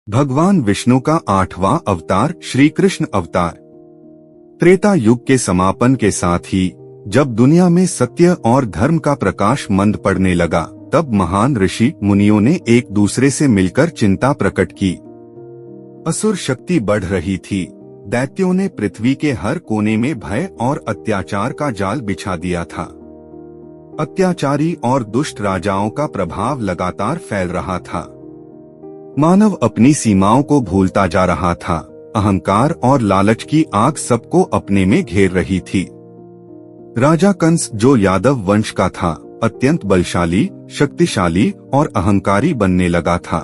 भगवान विष्णु का 8वां अवतार श्री कृष्ण अवतार। त्रेता युग के समापन के साथ ही जब दुनिया में सत्य और धर्म का प्रकाश मंद पड़ने लगा, तब महान ऋषि मुनियों ने एक दूसरे से मिलकर चिंता प्रकट की। असुर शक्ति बढ़ रही थी। दैत्यों ने पृथ्वी के हर कोने में भय और अत्याचार का जाल बिछा दिया था। अत्याचारी और दुष्ट राजाओं का प्रभाव लगातार फैल रहा था। मानव अपनी सीमाओं को भूलता जा रहा था। अहंकार और लालच की आग सबको अपने में घेर रही थी। राजा कंस, जो यादव वंश का था, अत्यंत बलशाली, शक्तिशाली और अहंकारी बनने लगा था।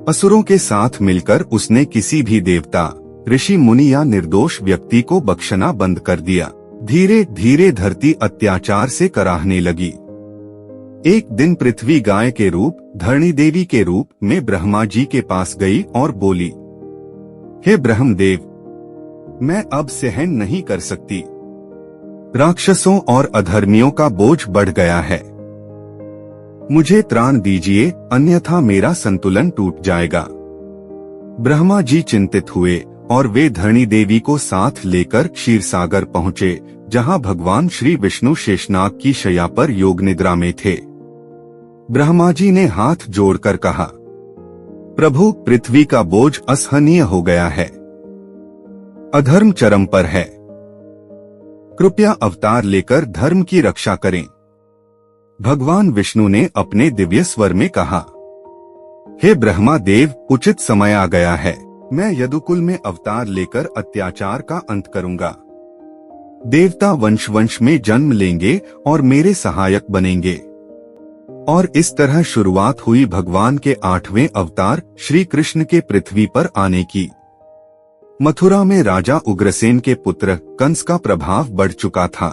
असुरों के साथ मिलकर उसने किसी भी देवता, ऋषि, मुनि या निर्दोष व्यक्ति को बख्शना बंद कर दिया। धीरे धीरे धरती अत्याचार से कराहने लगी। एक दिन पृथ्वी गाय के रूप, धरणी देवी के रूप में ब्रह्मा जी के पास गई और बोली, हे ब्रह्मदेव, मैं अब सहन नहीं कर सकती। राक्षसों और अधर्मियों का बोझ बढ़ गया है। मुझे त्राण दीजिए, अन्यथा मेरा संतुलन टूट जाएगा। ब्रह्मा जी चिंतित हुए और वे धरणी देवी को साथ लेकर क्षीरसागर पहुँचे, जहाँ भगवान श्री विष्णु शेषनाग की शैया पर योग निद्रा में थे। ब्रह्मा जी ने हाथ जोड़कर कहा, प्रभु, पृथ्वी का बोझ असहनीय हो गया है। अधर्म चरम पर है। कृपया अवतार लेकर धर्म की रक्षा करें। भगवान विष्णु ने अपने दिव्य स्वर में कहा, हे ब्रह्मा देव, उचित समय आ गया है। मैं यदुकुल में अवतार लेकर अत्याचार का अंत करूंगा। देवता वंश में जन्म लेंगे और मेरे सहायक बनेंगे। और इस तरह शुरुआत हुई भगवान के 8वें अवतार श्री कृष्ण के पृथ्वी पर आने की। मथुरा में राजा उग्रसेन के पुत्र कंस का प्रभाव बढ़ चुका था।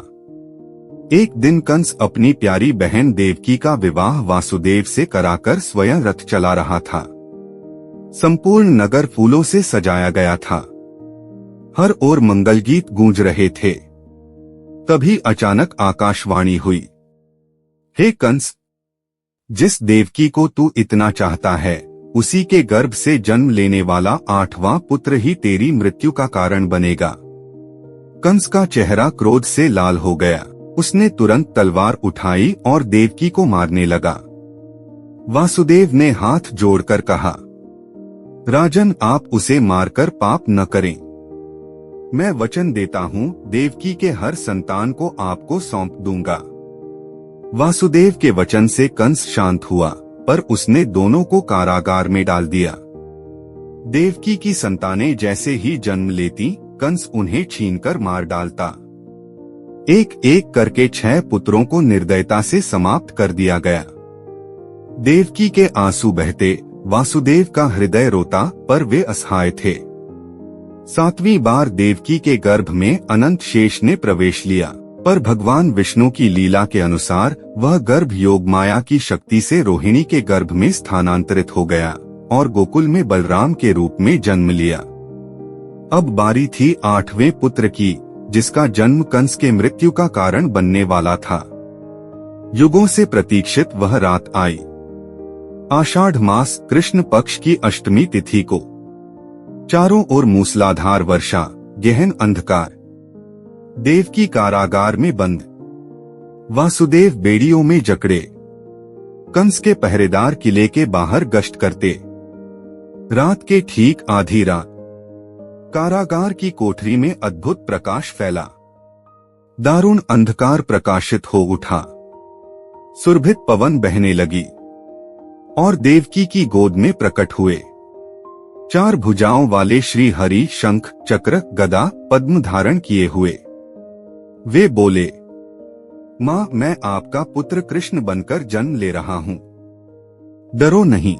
एक दिन कंस अपनी प्यारी बहन देवकी का विवाह वासुदेव से कराकर स्वयं रथ चला रहा था। संपूर्ण नगर फूलों से सजाया गया था। हर ओर मंगल गीत गूंज रहे थे। तभी अचानक आकाशवाणी हुई, हे कंस, जिस देवकी को तू इतना चाहता है, उसी के गर्भ से जन्म लेने वाला 8वां पुत्र ही तेरी मृत्यु का कारण बनेगा। कंस का चेहरा क्रोध से लाल हो गया। उसने तुरंत तलवार उठाई और देवकी को मारने लगा। वासुदेव ने हाथ जोड़कर कहा, राजन, आप उसे मारकर पाप न करें। मैं वचन देता हूँ, देवकी के हर संतान को आपको सौंप दूंगा। वासुदेव के वचन से कंस शांत हुआ, पर उसने दोनों को कारागार में डाल दिया। देवकी की संतानें जैसे ही जन्म लेती, कंस उन्हें छीनकर मार डालता। एक एक करके 6 पुत्रों को निर्दयता से समाप्त कर दिया गया। देवकी के आंसू बहते, वासुदेव का हृदय रोता, पर वे असहाय थे। 7वीं बार देवकी के गर्भ में अनंत शेष ने प्रवेश लिया, पर भगवान विष्णु की लीला के अनुसार वह गर्भ योग माया की शक्ति से रोहिणी के गर्भ में स्थानांतरित हो गया और गोकुल में बलराम के रूप में जन्म लिया। अब बारी थी 8वें पुत्र की, जिसका जन्म कंस के मृत्यु का कारण बनने वाला था। युगों से प्रतीक्षित वह रात आई। आषाढ़ मास कृष्ण पक्ष की अष्टमी तिथि को। चारों ओर मूसलाधार वर्षा, गहन अंधकार। देवकी कारागार में बंद। वासुदेव बेड़ियों में जकड़े। कंस के पहरेदार किले के बाहर गश्त करते। रात के ठीक आधी रात कारागार की कोठरी में अद्भुत प्रकाश फैला। दारुण अंधकार प्रकाशित हो उठा। सुरभित पवन बहने लगी और देवकी की गोद में प्रकट हुए 4 भुजाओं वाले श्री हरि शंख, चक्र, गदा, पद्म धारण किए हुए। वे बोले, माँ, मैं आपका पुत्र कृष्ण बनकर जन्म ले रहा हूँ। डरो नहीं।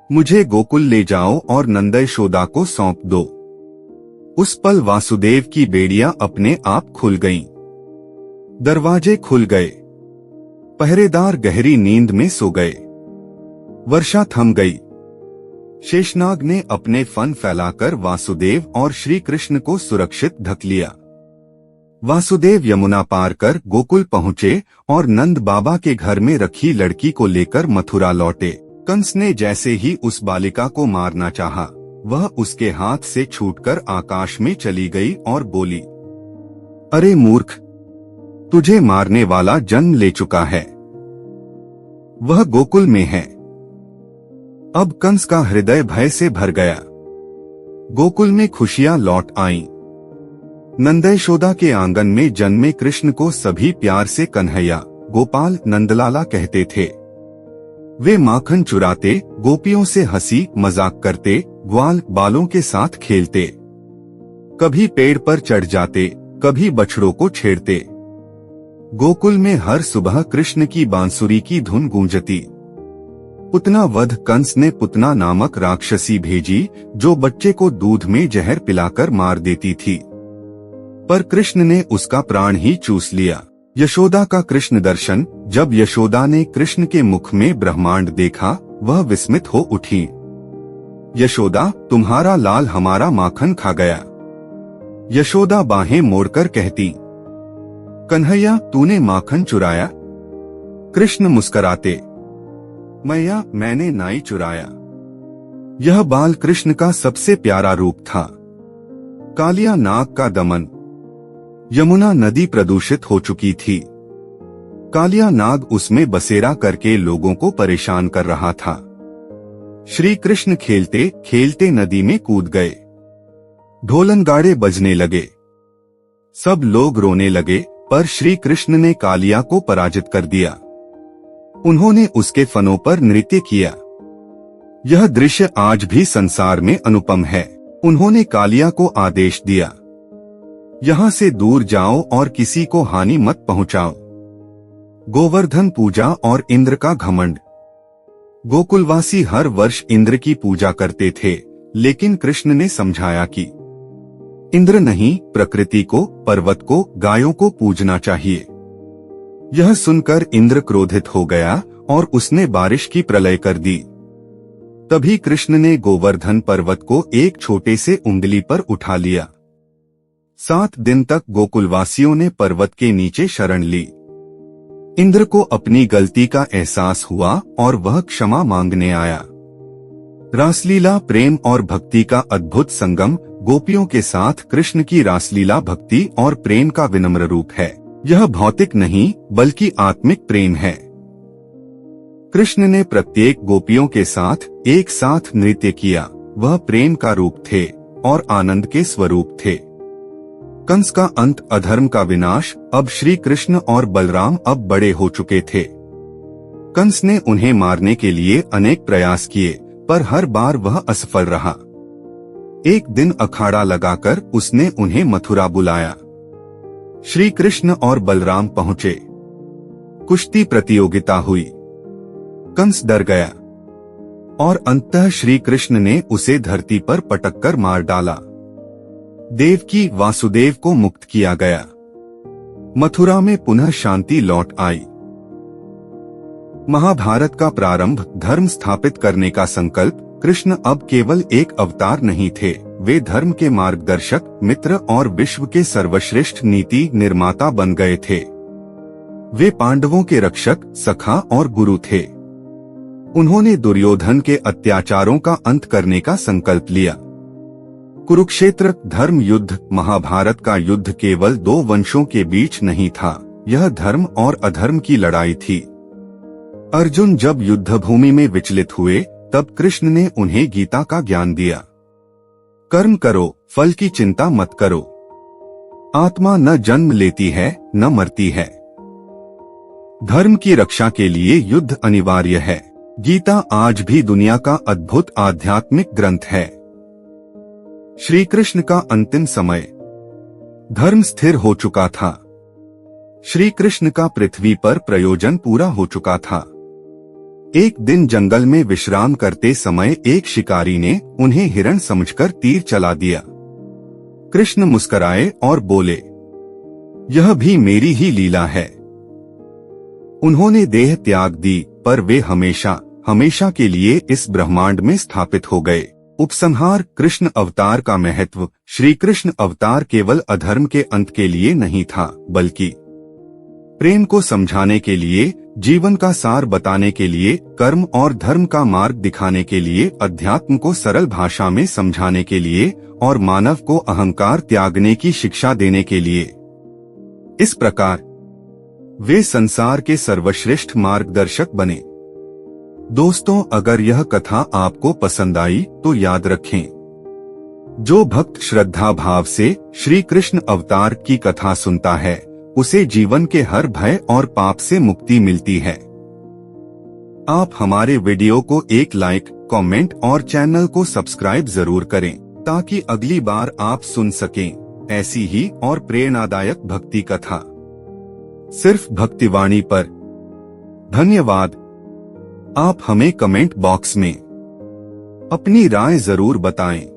मुझे गोकुल ले जाओ और नंद यशोदा को सौंप दो। उस पल वासुदेव की बेड़ियां अपने आप खुल गईं। दरवाजे खुल गए। पहरेदार गहरी नींद में सो गए। वर्षा थम गई। शेषनाग ने अपने फन फैलाकर वासुदेव और श्री कृष्ण को सुरक्षित ढक लिया। वासुदेव यमुना पार कर गोकुल पहुँचे और नंद बाबा के घर में रखी लड़की को लेकर मथुरा लौटे। कंस ने जैसे ही उस बालिका को मारना चाहा, वह उसके हाथ से छूटकर आकाश में चली गई और बोली, अरे मूर्ख, तुझे मारने वाला जन्म ले चुका है। वह गोकुल में है। अब कंस का हृदय भय से भर गया। गोकुल में खुशियां लौट आईं। नंद यशोदा के आंगन में जन्मे कृष्ण को सभी प्यार से कन्हैया, गोपाल, नंदलाला कहते थे। वे माखन चुराते, गोपियों से हंसी मजाक करते, ग्वाल बालों के साथ खेलते, कभी पेड़ पर चढ़ जाते, कभी बछड़ों को छेड़ते। गोकुल में हर सुबह कृष्ण की बांसुरी की धुन गूंजती। पुतना वध कंस ने पुतना नामक राक्षसी भेजी, जो बच्चे को दूध में जहर पिलाकर मार देती थी, पर कृष्ण ने उसका प्राण ही चूस लिया। यशोदा का कृष्ण दर्शन। जब यशोदा ने कृष्ण के मुख में ब्रह्मांड देखा, वह विस्मित हो उठी। यशोदा, तुम्हारा लाल हमारा माखन खा गया। यशोदा बाहें मोड़कर कहती, कन्हैया, तूने माखन चुराया? कृष्ण मुस्कराते, मैया, मैंने नाई चुराया। यह बाल कृष्ण का सबसे प्यारा रूप था। कालिया नाग का दमन। यमुना नदी प्रदूषित हो चुकी थी। कालिया नाग उसमें बसेरा करके लोगों को परेशान कर रहा था। श्री कृष्ण खेलते खेलते नदी में कूद गए। ढोलन गाड़े बजने लगे। सब लोग रोने लगे, पर श्री कृष्ण ने कालिया को पराजित कर दिया। उन्होंने उसके फनों पर नृत्य किया। यह दृश्य आज भी संसार में अनुपम है। उन्होंने कालिया को आदेश दिया, यहाँ से दूर जाओ और किसी को हानि मत पहुंचाओ। गोवर्धन पूजा और इंद्र का घमंड। गोकुलवासी हर वर्ष इंद्र की पूजा करते थे, लेकिन कृष्ण ने समझाया कि इंद्र नहीं, प्रकृति को, पर्वत को, गायों को पूजना चाहिए। यह सुनकर इंद्र क्रोधित हो गया और उसने बारिश की प्रलय कर दी। तभी कृष्ण ने गोवर्धन पर्वत को एक छोटे से उंगली पर उठा लिया। 7 दिन तक गोकुलवासियों ने पर्वत के नीचे शरण ली। इंद्र को अपनी गलती का एहसास हुआ और वह क्षमा मांगने आया। रासलीला प्रेम और भक्ति का अद्भुत संगम। गोपियों के साथ कृष्ण की रासलीला भक्ति और प्रेम का विनम्र रूप है। यह भौतिक नहीं, बल्कि आत्मिक प्रेम है। कृष्ण ने प्रत्येक गोपियों के साथ एक साथ नृत्य किया। वह प्रेम का रूप थे और आनंद के स्वरूप थे। कंस का अंत, अधर्म का विनाश। अब श्री कृष्ण और बलराम अब बड़े हो चुके थे। कंस ने उन्हें मारने के लिए अनेक प्रयास किए, पर हर बार वह असफल रहा। एक दिन अखाड़ा लगाकर उसने उन्हें मथुरा बुलाया। श्री कृष्ण और बलराम पहुंचे। कुश्ती प्रतियोगिता हुई। कंस डर गया और अंततः श्री कृष्ण ने उसे धरती पर पटककर मार डाला। देवकी वासुदेव को मुक्त किया गया। मथुरा में पुनः शांति लौट आई। महाभारत का प्रारंभ। धर्म स्थापित करने का संकल्प। कृष्ण अब केवल एक अवतार नहीं थे, वे धर्म के मार्गदर्शक, मित्र और विश्व के सर्वश्रेष्ठ नीति निर्माता बन गए थे। वे पांडवों के रक्षक, सखा और गुरु थे। उन्होंने दुर्योधन के अत्याचारों का अंत करने का संकल्प लिया। कुरुक्षेत्र धर्म युद्ध। महाभारत का युद्ध केवल 2 वंशों के बीच नहीं था, यह धर्म और अधर्म की लड़ाई थी। अर्जुन जब युद्धभूमि में विचलित हुए, तब कृष्ण ने उन्हें गीता का ज्ञान दिया। कर्म करो, फल की चिंता मत करो। आत्मा न जन्म लेती है, न मरती है। धर्म की रक्षा के लिए युद्ध अनिवार्य है। गीता आज भी दुनिया का अद्भुत आध्यात्मिक ग्रंथ है। श्री कृष्ण का अंतिम समय। धर्म स्थिर हो चुका था। श्री कृष्ण का पृथ्वी पर प्रयोजन पूरा हो चुका था। एक दिन जंगल में विश्राम करते समय एक शिकारी ने उन्हें हिरण समझकर तीर चला दिया। कृष्ण मुस्कुराए और बोले, यह भी मेरी ही लीला है। उन्होंने देह त्याग दी, पर वे हमेशा हमेशा के लिए इस ब्रह्मांड में स्थापित हो गए। उपसंहार। कृष्ण अवतार का महत्व। श्री कृष्ण अवतार केवल अधर्म के अंत के लिए नहीं था, बल्कि प्रेम को समझाने के लिए, जीवन का सार बताने के लिए, कर्म और धर्म का मार्ग दिखाने के लिए, अध्यात्म को सरल भाषा में समझाने के लिए और मानव को अहंकार त्यागने की शिक्षा देने के लिए। इस प्रकार वे संसार के सर्वश्रेष्ठ मार्गदर्शक बने। दोस्तों, अगर यह कथा आपको पसंद आई तो याद रखें, जो भक्त श्रद्धा भाव से श्री कृष्ण अवतार की कथा सुनता है उसे जीवन के हर भय और पाप से मुक्ति मिलती है। आप हमारे वीडियो को एक लाइक, कमेंट और चैनल को सब्सक्राइब जरूर करें ताकि अगली बार आप सुन सकें ऐसी ही और प्रेरणादायक भक्ति कथा सिर्फ भक्तिवाणी पर। धन्यवाद। आप हमें कमेंट बॉक्स में अपनी राय जरूर बताएं।